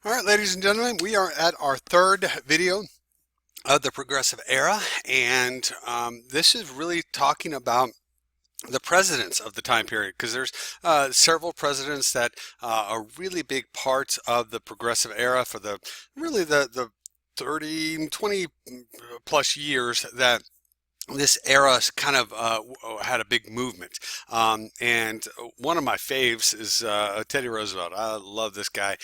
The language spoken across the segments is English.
All right, ladies and gentlemen, we are at our third video of the progressive era, and this is really talking about the presidents of the time period, because there's several presidents that are really big parts of the progressive era for the really the 30, 20 plus years that this era kind of had a big movement. And one of my faves is Teddy Roosevelt. I love this guy.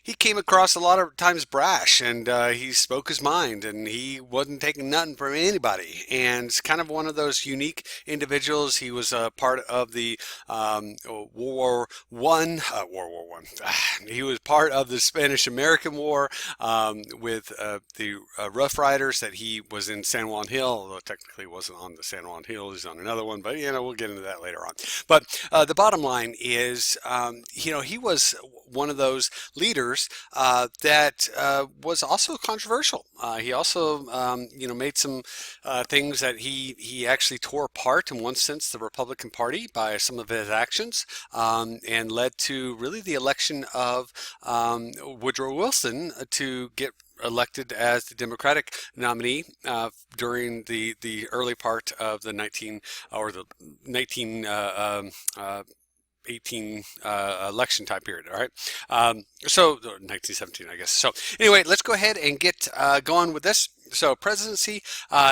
He came across a lot of times brash, and he spoke his mind, and he wasn't taking nothing from anybody. And it's kind of one of those unique individuals. He was a part of the World War One. He was part of the Spanish-American War with the Rough Riders. That he was in San Juan Hill, although technically he wasn't on the San Juan Hill. He's on another one, but we'll get into that later on. But the bottom line is, he was one of those leaders that was also controversial. He also, made some things that he actually tore apart in one sense the Republican Party by some of his actions, and led to really the election of Woodrow Wilson to get elected as the Democratic nominee during the early part of the 18 election time period. All right. So 1917, I guess. So anyway, let's go ahead and get going with this. So presidency,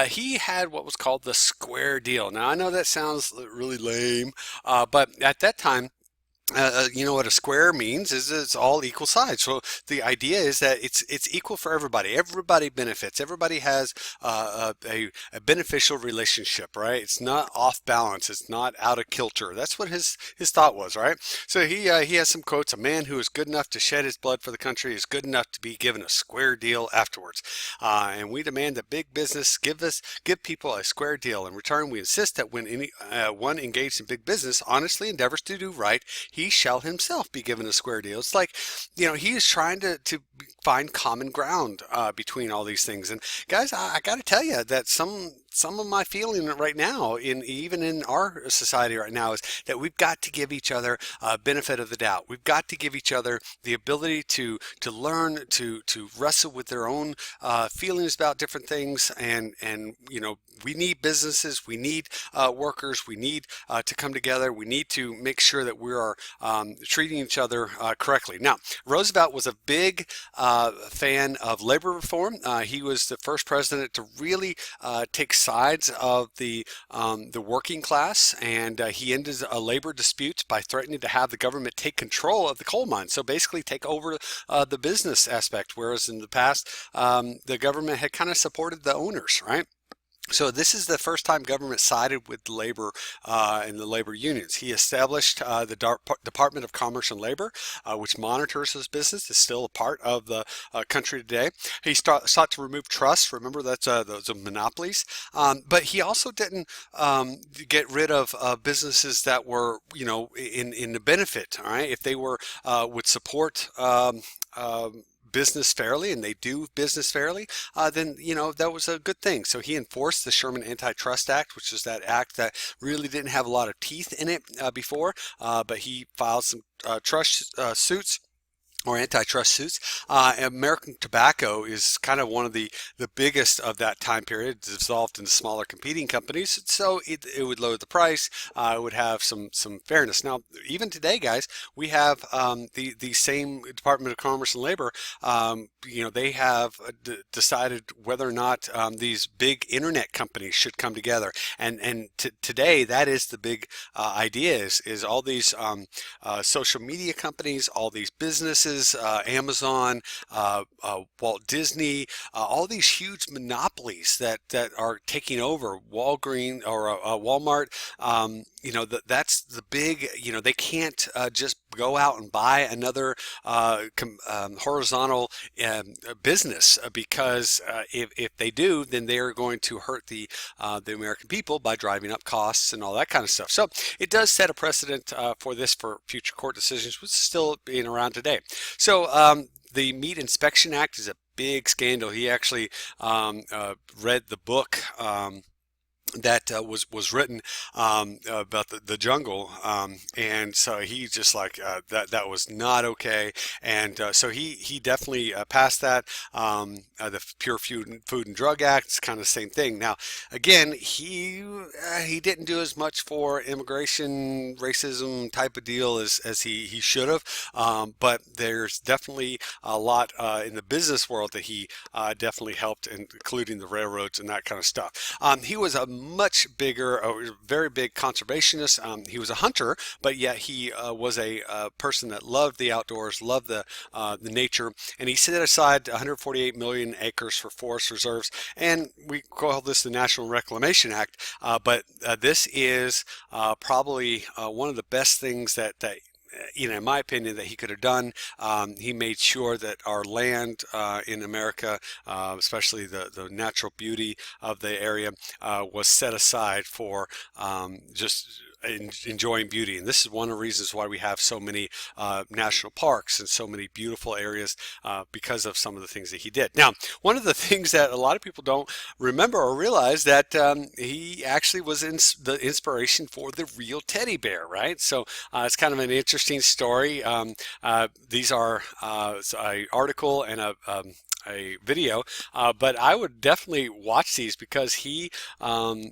he had what was called the square deal. Now I know that sounds really lame, but at that time, you know what a square means is it's all equal sides. So the idea is that it's equal for everybody. Everybody benefits. Everybody has a beneficial relationship, right? It's not off balance. It's not out of kilter. That's what his thought was, right? So he has some quotes. A man who is good enough to shed his blood for the country is good enough to be given a square deal afterwards. And we demand that big business give people a square deal. In return, we insist that when one engaged in big business honestly endeavors to do right, he shall himself be given a square deal. It's like, he is trying to find common ground between all these things. And guys, I got to tell you that some of my feeling right now, even in our society right now, is that we've got to give each other benefit of the doubt. We've got to give each other the ability to learn, to wrestle with their own feelings about different things. And we need businesses, we need workers, we need to come together. We need to make sure that we are treating each other correctly. Now, Roosevelt was a big fan of labor reform. He was the first president to really take sides of the working class, and he ended a labor dispute by threatening to have the government take control of the coal mines. So basically take over the business aspect, whereas in the past the government had kind of supported the owners, right? So this is the first time government sided with labor and the labor unions. He established the Department of Commerce and Labor, which monitors his business. It's still a part of the country today. He sought to remove trusts. Remember, that's those are monopolies. But he also didn't get rid of businesses that were, in the benefit. All right, if they were would support. Business fairly, and they do business fairly, then that was a good thing. So he enforced the Sherman Antitrust Act, which is that act that really didn't have a lot of teeth in it before, but he filed some trust suits or antitrust suits. American tobacco is kind of one of the biggest of that time period, dissolved into smaller competing companies. So it would lower the price. It would have some fairness. Now, even today, guys, we have the same Department of Commerce and Labor. They have decided whether or not these big internet companies should come together. And today, that is the big idea is all these social media companies, all these businesses, Amazon, Walt Disney, all these huge monopolies that are taking over Walgreens or Walmart. That's the big, they can't just go out and buy another horizontal business, because if they do, then they are going to hurt the American people by driving up costs and all that kind of stuff. So it does set a precedent for future court decisions, which is still being around today. So the Meat Inspection Act is a big scandal. He actually read the book. that was written about the jungle, and so he just like that was not okay, and so he definitely passed that. The Pure Food and Drug Act, it's kind of the same thing. Now, again, he didn't do as much for immigration racism type of deal as he should have, but there's definitely a lot in the business world that he definitely helped, including the railroads and that kind of stuff. He was a much bigger, a very big conservationist. He was a hunter, but yet he was a person that loved the outdoors, loved the nature, and he set aside 148 million acres for forest reserves. And we call this the National Reclamation Act. But this is probably one of the best things that in my opinion, that he could have done. He made sure that our land in America, especially the natural beauty of the area, was set aside for just enjoying beauty. And this is one of the reasons why we have so many national parks and so many beautiful areas because of some of the things that he did. Now, one of the things that a lot of people don't remember or realize that he actually was the inspiration for the real teddy bear, right? So it's kind of an interesting story. These are an article and a video, but I would definitely watch these because he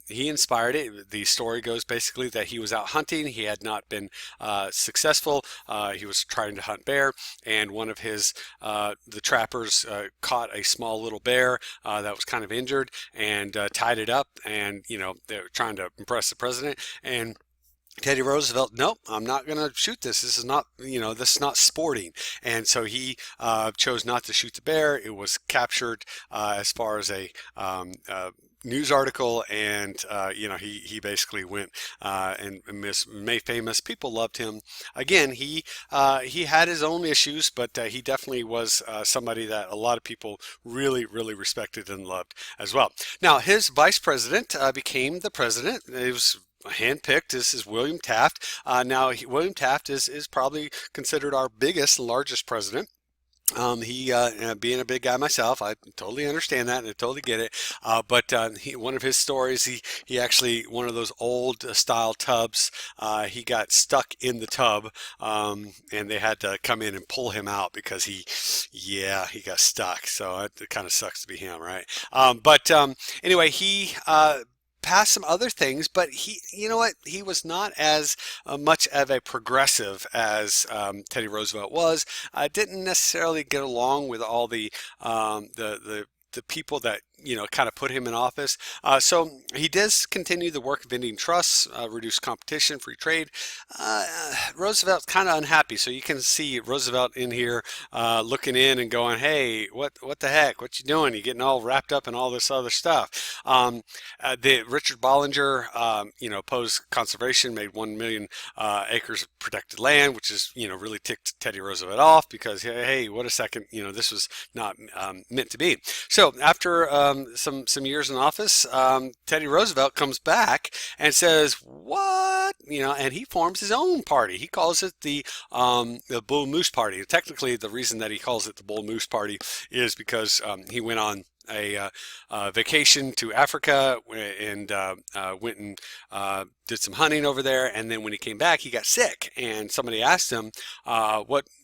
inspired it. The story goes basically that he was out hunting. He had not been successful. He was trying to hunt bear, and one of his the trappers caught a small little bear that was kind of injured and tied it up, and they were trying to impress the president. And Teddy Roosevelt, nope, I'm not going to shoot this. This is not, this is not sporting. And so he chose not to shoot the bear. It was captured as far as a news article, and he basically went and made famous. People loved him. Again, he had his own issues, but he definitely was somebody that a lot of people really, really respected and loved as well. Now, his vice president became the president. It was handpicked. This is William Taft. William Taft is probably considered our biggest and largest president. Being a big guy myself, I totally understand that and I totally get it. But one of his stories, he actually, one of those old style tubs, he got stuck in the tub, and they had to come in and pull him out because he got stuck. So it kind of sucks to be him, right? Anyway, he passed some other things, but you know what? He was not as much of a progressive as Teddy Roosevelt was. Didn't necessarily get along with all the people that kind of put him in office. So he does continue the work of ending trusts, reduce competition, free trade. Roosevelt's kind of unhappy, so you can see Roosevelt in here looking in and going, "Hey, what the heck? What you doing? You getting all wrapped up in all this other stuff?" The Richard Bollinger, opposed conservation, made 1 million acres of protected land, which is really ticked Teddy Roosevelt off because hey, what a second, this was not meant to be. So after some years in office, Teddy Roosevelt comes back and says, "What?" And he forms his own party. He calls it the Bull Moose Party. Technically, the reason that he calls it the Bull Moose Party is because he went on a vacation to Africa and went and did some hunting over there. And then when he came back, he got sick. And somebody asked him,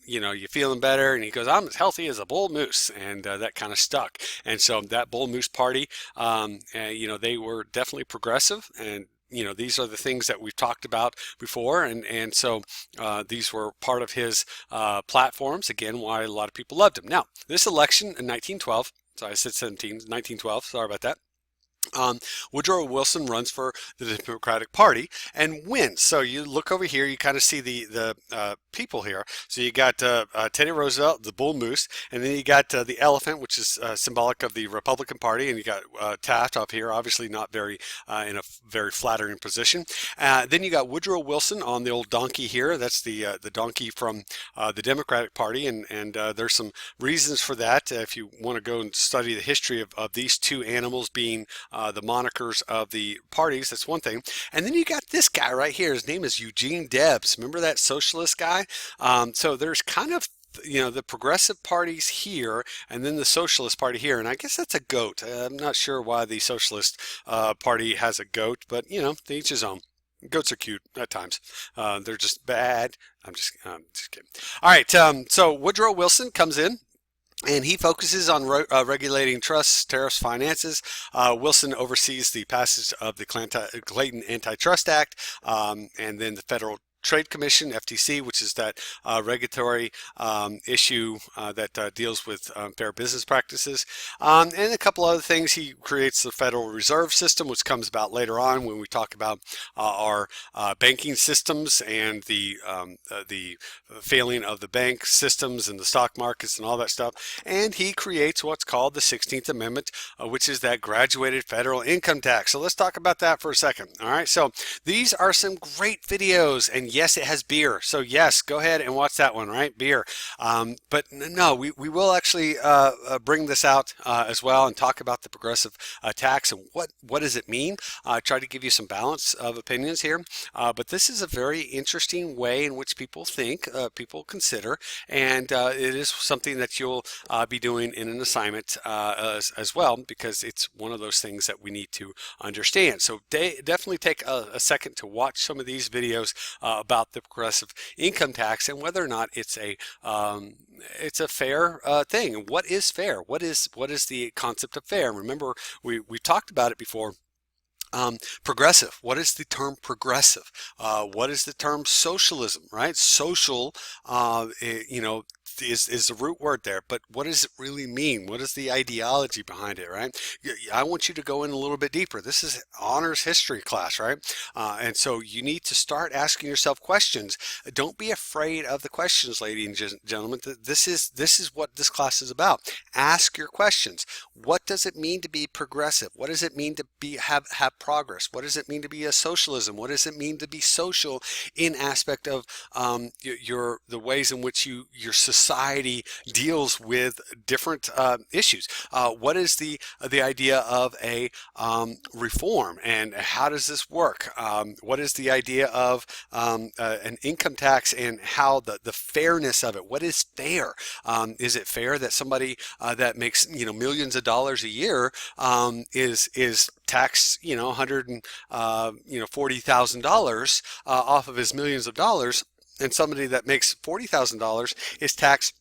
you feeling better? And he goes, "I'm as healthy as a bull moose." And that kind of stuck. And so that Bull Moose Party, they were definitely progressive. And these are the things that we've talked about before, and so these were part of his platforms. Again, why a lot of people loved him. Now, this election in 1912. Sorry, I said 1912. Sorry about that. Woodrow Wilson runs for the Democratic Party and wins. So you look over here, you kind of see the people here. So you got Teddy Roosevelt, the bull moose, and then you got the elephant, which is symbolic of the Republican Party, and you got Taft up here, obviously not very in a very flattering position. Then you got Woodrow Wilson on the old donkey here. That's the donkey from the Democratic Party, and there's some reasons for that. If you want to go and study the history of these two animals being the monikers of the parties, that's one thing. And then you got this guy right here. His name is Eugene Debs. Remember that socialist guy? So there's kind of the progressive parties here, and then the socialist party here, and I guess that's a goat. I'm not sure why the socialist party has a goat, but to each his own. Goats are cute at times. They're just bad. I'm just kidding. All right. So Woodrow Wilson comes in. And he focuses on regulating trusts, tariffs, finances. Wilson oversees the passage of the Clayton Antitrust Act, and then the Federal Trade Commission, FTC, which is that regulatory issue that deals with fair business practices, and a couple other things. He creates the Federal Reserve System, which comes about later on when we talk about our banking systems and the failing of the bank systems and the stock markets and all that stuff. And he creates what's called the 16th Amendment, which is that graduated federal income tax. So let's talk about that for a second. All right, so these are some great videos, and yes, it has beer. So yes, go ahead and watch that one, right? Beer. But no, we will actually bring this out as well and talk about the progressive tax and what does it mean. Try to give you some balance of opinions here. But this is a very interesting way in which people think, people consider, and it is something that you'll be doing in an assignment as well, because it's one of those things that we need to understand. So definitely take a second to watch some of these videos about the progressive income tax and whether or not it's a fair thing. What is fair? What is the concept of fair? Remember, we talked about it before. Progressive. What is the term progressive? What is the term socialism? Right? Social, is the root word there, but what does it really mean? What is the ideology behind it, right? I want you to go in a little bit deeper. This is honors history class, right? And so you need to start asking yourself questions. Don't be afraid of the questions, ladies and gentlemen. This is what this class is about. Ask your questions. What does it mean to be progressive? What does it mean to have progress? What does it mean to be a socialism? What does it mean to be social in aspect of the ways in which your society deals with different issues? What is the idea of a reform, and how does this work? What is the idea of an income tax and how the fairness of it? What is fair? Is it fair that somebody that makes millions of dollars a year is taxed $140,000 off of his millions of dollars, and somebody that makes $40,000 is taxed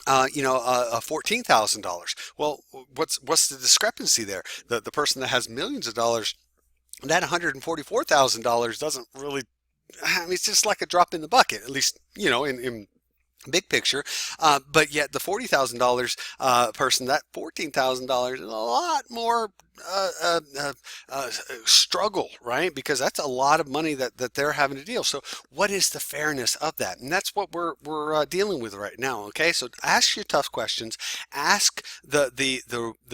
$14,000? Well, what's the discrepancy there? The person that has millions of dollars, that $144,000 doesn't really, it's just like a drop in the bucket, at least in big picture, but yet the $40,000 person, that $14,000 is a lot more struggle, right? Because that's a lot of money that they're having to deal. So what is the fairness of that? And that's what we're dealing with right now. Okay, so ask your tough questions, ask the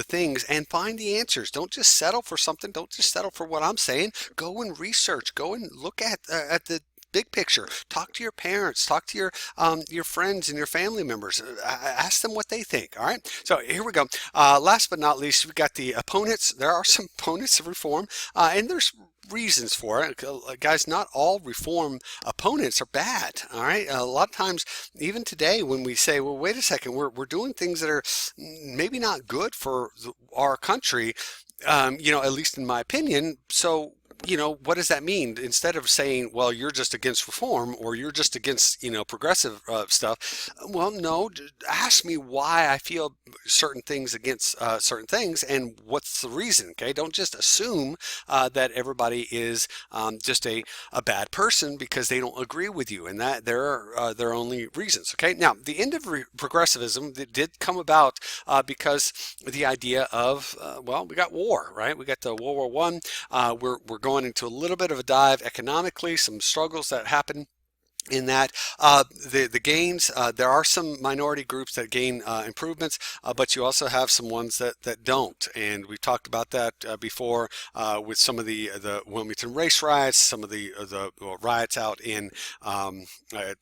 things, and find the answers. Don't just settle for something. Don't just settle for what I'm saying. Go and research. Go and look at the big picture. Talk to your parents, talk to your friends and your family members. Ask them what they think. All right. So here we go. Last but not least, we've got the opponents. There are some opponents of reform, and there's reasons for it. Guys, not all reform opponents are bad. All right. A lot of times, even today, when we say, well, wait a second, we're doing things that are maybe not good for our country, at least in my opinion. So what does that mean? Instead of saying, well, you're just against reform or you're just against, progressive stuff. Well, no, ask me why I feel certain things against certain things and what's the reason. Okay. Don't just assume that everybody is just a bad person because they don't agree with you, and that there are their only reasons. Okay. Now, the end of progressivism did come about because the idea of, we got war, right? We got the World War One. We're going into a little bit of a dive economically, some struggles that happen in that. The gains, there are some minority groups that gain improvements, but you also have some ones that don't, and we talked about that before with some of the Wilmington race riots, some of the riots out in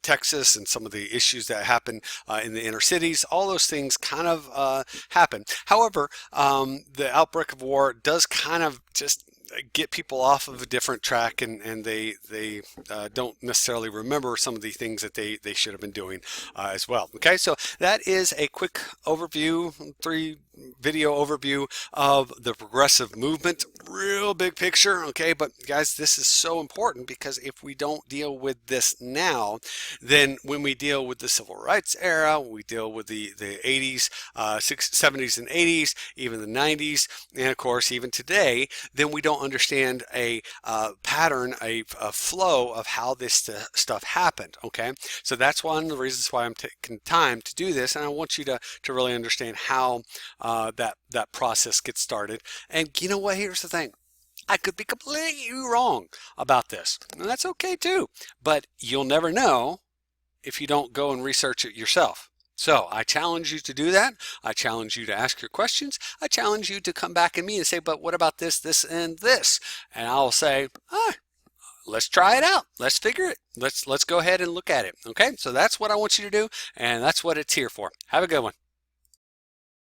Texas, and some of the issues that happen in the inner cities. All those things kind of happen. However, the outbreak of war does kind of just get people off of a different track, and they don't necessarily remember some of the things that they should have been doing as well. Okay, so that is a quick overview, 3-video overview of the progressive movement. Real big picture, okay, but guys, this is so important, because if we don't deal with this now, then when we deal with the civil rights era, we deal with the 80s, 70s and 80s, even the 90s, and of course even today, then we don't understand a pattern, a flow of how this stuff happened. Okay, so that's one of the reasons why I'm taking time to do this, and I want you to really understand how that process gets started. And you know what, here's the thing, I could be completely wrong about this, and that's okay too, but you'll never know if you don't go and research it yourself. So I challenge you to do that. I challenge you to ask your questions. I challenge you to come back at me and say, but what about this, this, and this? And I'll say, let's try it out. Let's figure it. Let's go ahead and look at it. Okay, so that's what I want you to do, and that's what it's here for. Have a good one.